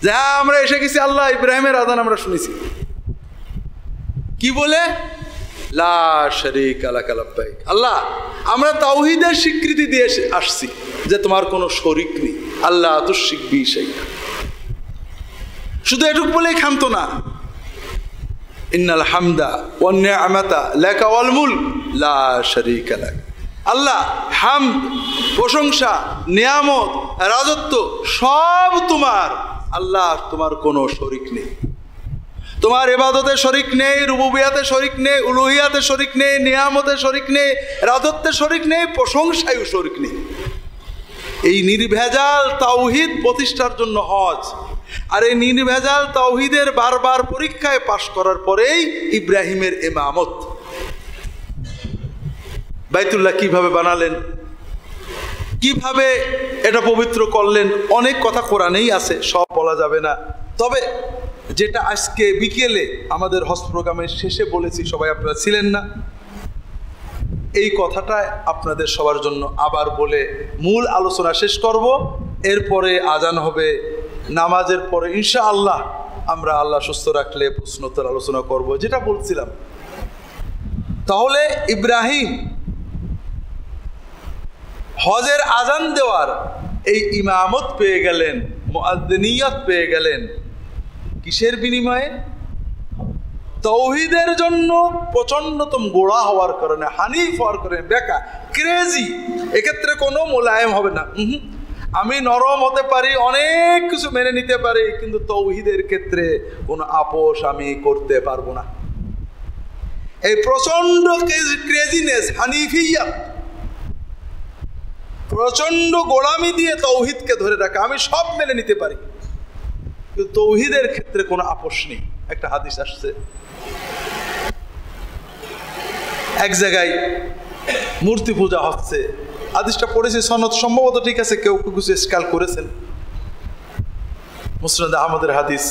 যা আমরা এসে গেছি, আল্লাহ ইব্রাহিমের আযান আমরা শুনেছি। কি বলে? লা শারীকা লাকা লাব্বাইক। আল্লাহ আমরা তাওহীদের স্বীকৃতি দিয়ে আসছি যে তোমার কোনো শরীক নেই, আল্লাহ তুশরিক বি শাইআ। শুধু এটুকু বলেই ক্ষান্ত না, ইন্নাল হামদা ওয়ান নি'মাতা লাকা ওয়াল মুলক লা শারীকা লাক। আল্লাহ হামদ, প্রশংসা, নিয়ামত, রাজত্ব সব তোমার, আল্লাহ তোমার কোনো শরীক নেই। তোমার ইবাদতে শরীক নেই, রুবুবিয়াতে শরীক নেই, উলুহিয়াতে শরীক নেই, নিয়ামতে শরীক নেই, রাজত্বে শরীক নেই, প্রশংসায়ও শরীক নেই। এই নির্ভেজাল তাওহীদ প্রতিষ্ঠার জন্য হজ, আর এই নির্ভেজাল তাওহীদের বারবার পরীক্ষায় পাশ করার পরেই ইব্রাহিমের ইমামত। বাইতুল্লাহ কিভাবে বানালেন, কিভাবে এটা পবিত্র করলেন, অনেক কথা কোরআনেই আছে, সব বলা যাবে না। তবে যেটা আজকে বিকেলে আমাদের হজ প্রোগ্রামের শেষে বলেছি, সবাই আপনারা ছিলেন না, এই কথাটা আপনাদের সবার জন্য আবার বলে মূল আলোচনা শেষ করব। এরপরে আজান হবে, নামাজের পরে ইনশাআল্লাহ আমরা আল্লাহ সুস্থ রাখলে প্রশ্নোত্তর আলোচনা করব। যেটা বলছিলাম, তাহলে ইব্রাহিম হজের আজান দেওয়ার এই ইমামত পেয়ে গেলেন, মুআজ্জিনিয়ত পেয়ে গেলেন, কিসের বিনিময়ে? তাওহীদের জন্য প্রচন্ডতম গোড়া হওয়ার কারণে, হানিফ হওয়ার কারণে, বেকা ক্রেজি, এক্ষেত্রে কোনো মোলায়েম হবে না। আমি নরম হতে পারি, অনেক কিছু মেনে নিতে পারি, কিন্তু তাওহীদের ক্ষেত্রে কোনো আপোষ আমি করতে পারবো না। এই প্রচন্ড ক্রেজিনেস, হানিফিয়া, প্রচন্ড গোলামি দিয়ে তাওহীদকে ধরে রাখা, আমি সব মেনে নিতে পারি, কিন্তু তাওহীদের ক্ষেত্রে কোনো আপোষ নেই। একটা হাদিস আসছে, এক জায়গায় মূর্তি পূজা হচ্ছে, হাদিসটা পড়েছে, সনদ সম্ভবত ঠিক আছে, কেউ কিছু ইশকাল করেছেন, মুসনাদ আহমদের হাদিস।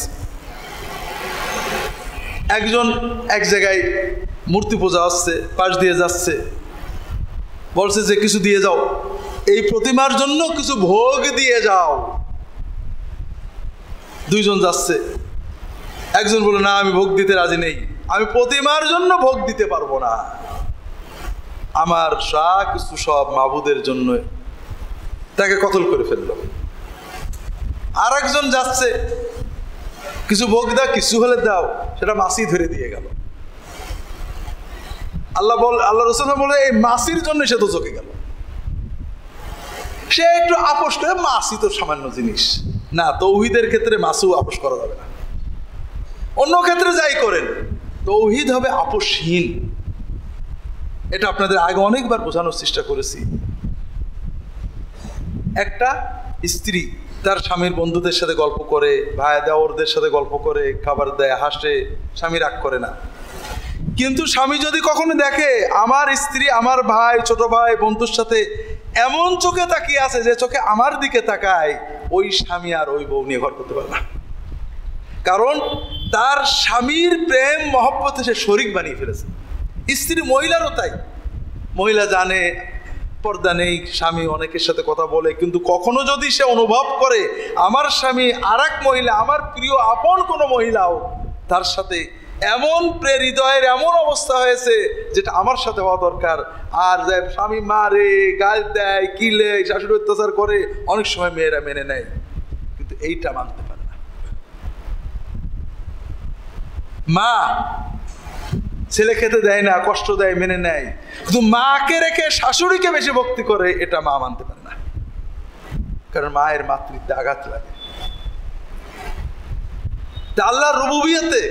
একজন এক জায়গায় মূর্তি পূজা হচ্ছে, পাশ দিয়ে যাচ্ছে, বলছে যে কিছু দিয়ে যাও, এই প্রতিমার জন্য কিছু ভোগ দিয়ে যাও। দুইজন যাচ্ছে, একজন বলে না আমি ভোগ দিতে রাজি নেই, আমি প্রতিমার জন্য ভোগ দিতে পারবো না, আমার সব কিছু সব মাবুদের জন্য। তাকে কতল করে ফেললো। আর একজন যাচ্ছে, কিছু ভোগ দাও, কিছু হলে দাও, সেটা মাসি ধরে দিয়ে গেল। আল্লাহ রাসূল বলে এই মাসির জন্য সে দোজখে গেল। সে একটু আপোষ করে, মাসি তো সামান্য জিনিস না, তাওহীদের ক্ষেত্রে মাসিও আপোষ করা যাবে না। অন্য ক্ষেত্রে যাই করেন, তাওহীদ হবে আপোষহীন। এটা আপনাদের আগে অনেকবার বোঝানোর চেষ্টা করেছি। একটা স্ত্রী তার স্বামীর বন্ধুদের সাথে গল্প করে, ভাই দেওরদের সাথে গল্প করে, খাবার দেয়, হাসে, স্বামী রাগ করে না। কিন্তু স্বামী যদি কখনো দেখে আমার স্ত্রী আমার ভাই, ছোট ভাই, বন্ধুর সাথে এমন চোখে তাকিয়ে আছে যে চোখে আমার দিকে তাকায়, ওই স্বামী আর ওই বউ নিয়ে ঘর করতে পারে না। কারণ তার স্বামীর প্রেম মহব্বতে সে শরিক বানিয়ে ফেলেছে। স্ত্রী মহিলারও তাই। মহিলা জানে পর্দা নেই, স্বামী অনেকের সাথে কথা বলে, কিন্তু কখনো যদি সে অনুভব করে আমার স্বামী আর এক মহিলা, আমার প্রিয় আপন কোনো মহিলাও তার সাথে এমন হৃদয়ের এমন অবস্থা হয়েছে যেটা আমার সাথে হওয়া দরকার, আর যে স্বামী মারে, গাল দেয়, কিলে, শাশুড়ি অত্যাচার করে, অনেক সময় মেয়েরা মেনে নেয়, কিন্তু এইটা মানতে পারে না। মা ছেলে খেতে দেয় না, কষ্ট দেয়, মেনে নেয়, কিন্তু মাকে রেখে শাশুড়িকে বেশি ভক্তি করে, এটা মা মানতে পারে না। কারণ মায়ের মাতৃত্বে আঘাত লাগে। আল্লাহর রুবুবিয়তে,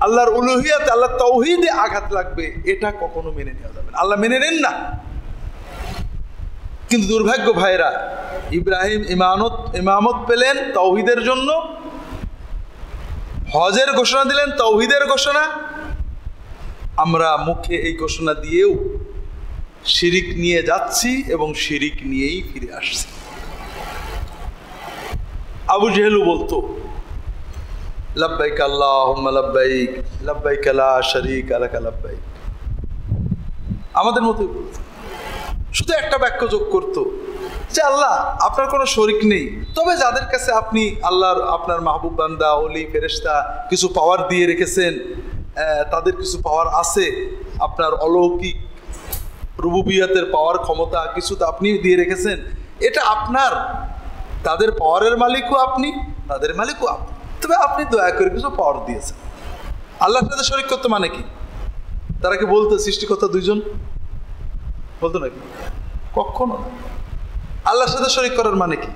আল্লাহর উলুহিয়াতে, আল্লাহর তাওহীদে আঘাত লাগবে, এটা কখনো মেনে নেওয়া যাবে না। আল্লাহ মেনে নেন না। কিন্তু দুর্ভাগ্য ভাইরা, ইব্রাহিম ইমামত পেলেন তাওহীদের জন্য, হজের ঘোষণা দিলেন তাওহীদের ঘোষণা। আমরা মুখে এই ঘোষণা দিয়েও শিরিক নিয়ে যাচ্ছি এবং শিরিক নিয়েই ফিরে আসছি। আবু জেহেলু বলতো লাব্বাইক আল্লাহুম্মা লাব্বাইক, লাব্বাইক লা শারীকা লাকা লাব্বাইক। আমাদের মতোই বলতো, শুধু একটা বাক্য যোগ করতো যে আল্লাহ আপনার কোনো শরিক নেই, তবে যাদের কাছে আপনি আল্লাহর আপনার মাহবুব বান্দা, ওলি, ফেরেশতা কিছু পাওয়ার দিয়ে রেখেছেন, তাদের কিছু পাওয়ার আছে, আপনার অলৌকিক রুবুবিয়তের পাওয়ার, ক্ষমতা কিছু তো আপনি দিয়ে রেখেছেন, এটা আপনার, তাদের পাওয়ারের মালিকও আপনি, তাদের মালিকও আপনি, তবে আপনি দয়া করে কিছু পাওয়ার দিয়েছেন। আল্লাহর সাথে শরিক করতে মানে কি? তারা কি বলতো সৃষ্টিকর্তা দুইজন? বলতো নাকি? কখনো না। আল্লাহর সাথে শরিক করার মানে কি?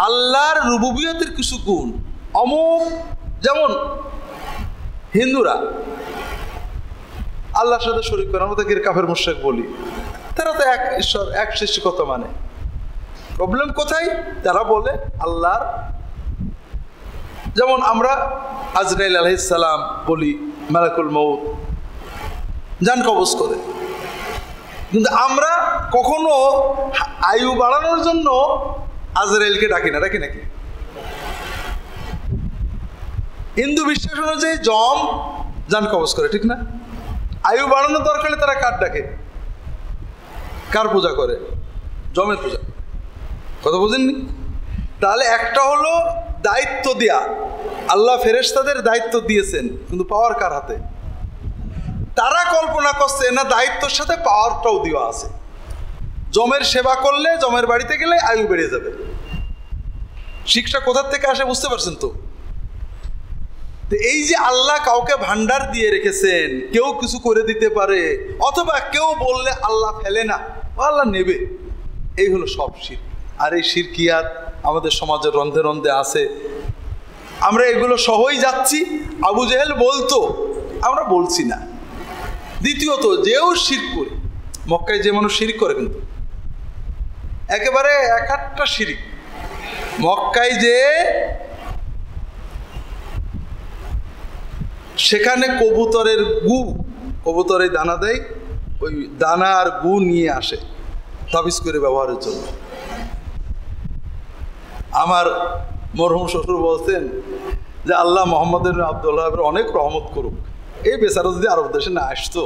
আল্লাহর রুবুবিয়তের কিছু গুণ অমুক, যেমন হিন্দুরা আল্লাহর সাথে শরিক করে, আমরা তাকে কাফের মুশরিক বলি। তারা তো এক ঈশ্বর, এক সৃষ্টিকর্তা মানে। প্রবলেম কোথায়? তারা বলে আল্লাহর, যেমন আমরা আজরাইল আলাইহিস সালাম বলি মালাকুল মউত, জান কবজ করে, কিন্তু আমরা কখনো আয়ু বাড়ানোর জন্য আজরাইলকে ডাকি না, ডাকি নাকি? হিন্দু বিশ্বাস অনুযায়ী যম জান কবজ করে, ঠিক না? আয়ু বাড়ানোর দরকার হলে তারা কার ডাকে, কার পূজা করে? যমের পূজা। কথা বুঝেননি? তাহলে একটা হলো দায়িত্ব দেয়া, আল্লাহ ফেরেশতাদের দায়িত্ব দিয়েছেন, কিন্তু পাওয়ার কার হাতে? তারা কল্পনা করছে না দায়িত্বের সাথে পাওয়ারটাও দেওয়া আছে। যমের সেবা করলে, যমের বাড়িতে গেলে আয়ু বেড়ে যাবে। শিক্ষা কোথার থেকে আসে বুঝতে পারছেন তো? এই যে আল্লাহ কাউকে ভান্ডার দিয়ে রেখেছেন, কেউ কিছু করে দিতে পারে, অথবা কেউ বললে আল্লাহ ফেলে না, আল্লাহ নেবে, এই হলো সব শিরক। আর এই শিরকিয়াত আমাদের সমাজের রন্ধে রন্ধে আছে, আমরা এগুলো সহই যাচ্ছি। আবু জেহেল বলতো, আমরা বলছি না। দ্বিতীয়ত, যেও শিরক করে, মক্কায় যে মানুষ শিরক করে, কিন্তু একেবারে এক একটা শিরক। মক্কায় যে সেখানে কবুতরের গু, কবুতরে দানা দেয়, ওই দানা আর গু নিয়ে আসে তাবিজ করে ব্যবহারের জন্য। আমার মরহুম শ্বশুর বলতেন যে আল্লাহ মোহাম্মদ আব্দুল্লাহ অনেক রহমত করুক, এই বেচারা যদি আরব দেশে না আসতো,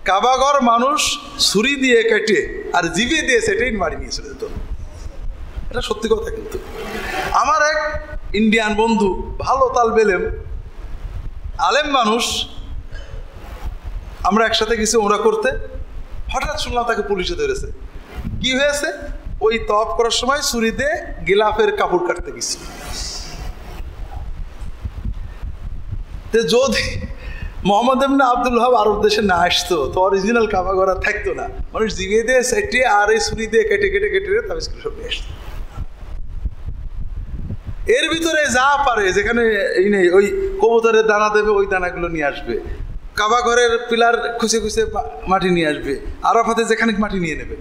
কাবাঘর মানুষ ছুরি দিয়ে কেটে আর জিভে দিয়ে সেটাই মারি নিয়ে চলে যেত। এটা সত্যি কথা। কিন্তু আমার এক ইন্ডিয়ান বন্ধু, ভালো তালবে এলেম, আলেম মানুষ, আমরা একসাথে গেছি ওমরা করতে, হঠাৎ শুনলাম তাকে পুলিশে ধরেছে। কি হয়েছে? ওই তওয়াফ করার সময় ছুরি দিয়ে গিলাফের কাপড় কাটতে গেছি। যদি মোহাম্মদ ইবনে আব্দুল ওয়াহাব আরব দেশে না আসতো তো অরিজিনাল কাবা ঘর থাকতো না। মানুষ জিভে দিয়ে সেটে আর এই ছুরি দিয়ে কেটে কেটে কেটে তাবিজ করে সব নিয়ে আসতো। এর ভিতরে যা পারে, যেখানে এই নেই, ওই কবুতরের দানা দেবে, ওই দানাগুলো নিয়ে আসবে। কাবা ঘরের পিলার খুঁজে খুঁজে মাটি নিয়ে আসবে, আরাফাতে যেখানে মাটি নিয়ে নেবে।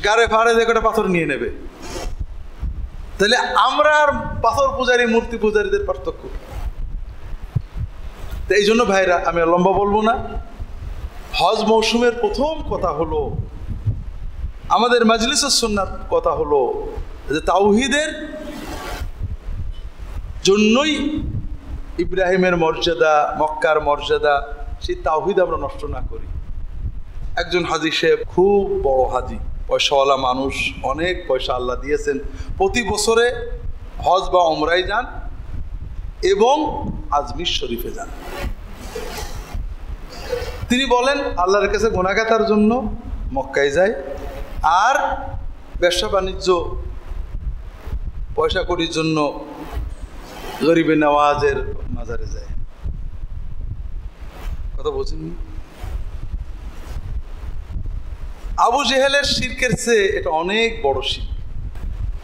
গাড়ে ফাড়ে যে কটা পাথর নিয়ে নেবে। তাহলে আমরা আর পাথর পূজারী মূর্তি পূজারীদের পার্থক্য। তো এই জন্য ভাইরা, আমি লম্বা বলবো না, হজ মৌসুমের প্রথম কথা হলো, আমাদের মাজলিসুস সুন্নাত কথা হলো যে তাওহীদের জন্যই ইব্রাহিমের মর্যাদা, মক্কার মর্যাদা, সেই তাওহীদ আমরা নষ্ট না করি। একজন হাজী সাহেব, খুব বড় হাজী, পয়সাওয়ালা মানুষ, অনেক পয়সা আল্লাহ দিয়েছেন, প্রতি বছরে হজ বা ওমরায় যান এবং আজমির শরীফে যান। তিনি বলেন আল্লাহর কাছে গুনাহগাতার জন্য মক্কায় যায়, আর ব্যবসা বাণিজ্য পয়সা করির জন্য গরিবে নওয়াজের মাজারে যায়। কথা বলছেন? আবু জেহেলের শিরকের চেয়ে এটা অনেক বড় শিরক।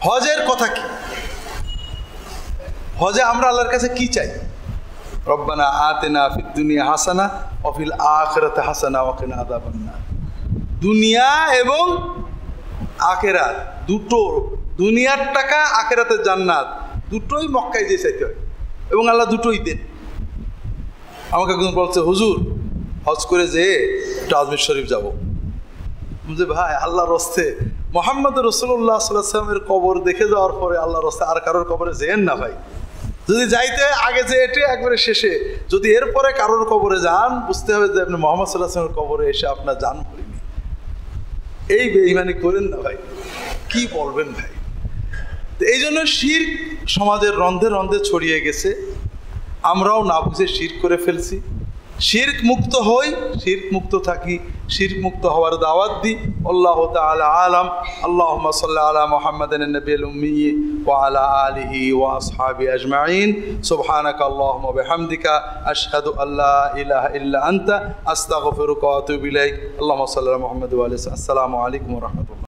হজের কথা কি? হজে আমরা আল্লাহর কাছে কি চাই? রব্বানা আতিনা ফিদ দুনিয়া হাসানা ওয়া ফিল আখিরাতি হাসানা ওয়া কিনা আযাবান নার। দুনিয়া এবং আখিরাত দুটো, দুনিয়ার টাকা আখিরাতের জান্নাত, দুটোই মক্কায় যে চাইতে হয়, এবং আল্লাহ দুটোই দেন। আমাকে একজন বলছে, হুজুর হজ করে যেয়ে একটু আজমির শরীফ যাবো। বুঝে ভাই, আল্লাহর রস্তে মুহাম্মদ রাসূলুল্লাহ সাল্লাল্লাহু আলাইহি ওয়াসাল্লামের কবর দেখে যাওয়ার পরে আল্লাহর রস্তে আর কারোর কবরে যেয়েন না ভাই। যদি যাইতে আগে যে এটি একবারে শেষে, যদি এরপরে কারোর কবরে যান, বুঝতে হবে যে আপনি মুহাম্মদ সাল্লাল্লাহু আলাইহি ওয়াসাল্লামের কবরে এসে আপনার জান পড়েনি। এই বেঈমানি করেন না ভাই, কি বলবেন ভাই। তো এই জন্য শিরক সমাজের রন্ধে রন্ধে ছড়িয়ে গেছে, আমরাও না বুঝে শিরক করে ফেলছি। শিরক মুক্ত হই, শিরক মুক্ত থাকি, শিরক মুক্ত হওয়ার দাওয়াত দিই। আল্লাহু তাআলা আলাম। আল্লাহুম্মা সাল্লি আলা মুহাম্মাদিন নবিয়্যিল উম্মি ওয়া আলা আলিহি ওয়া আসহাবিহি আজমাইন। সুবহানাকা আল্লাহুম্মা ওয়া বিহামদিকা আশহাদু আল্লা ইলাহা ইল্লা আনতা আস্তাগফিরুকা ওয়া আতুবু ইলাইক। আল্লাহুম্মা সাল্লি আলা মুহাম্মাদ ওয়া আলিহি। আসসালামু আলাইকুম ওয়া রাহমাতুল্লাহ।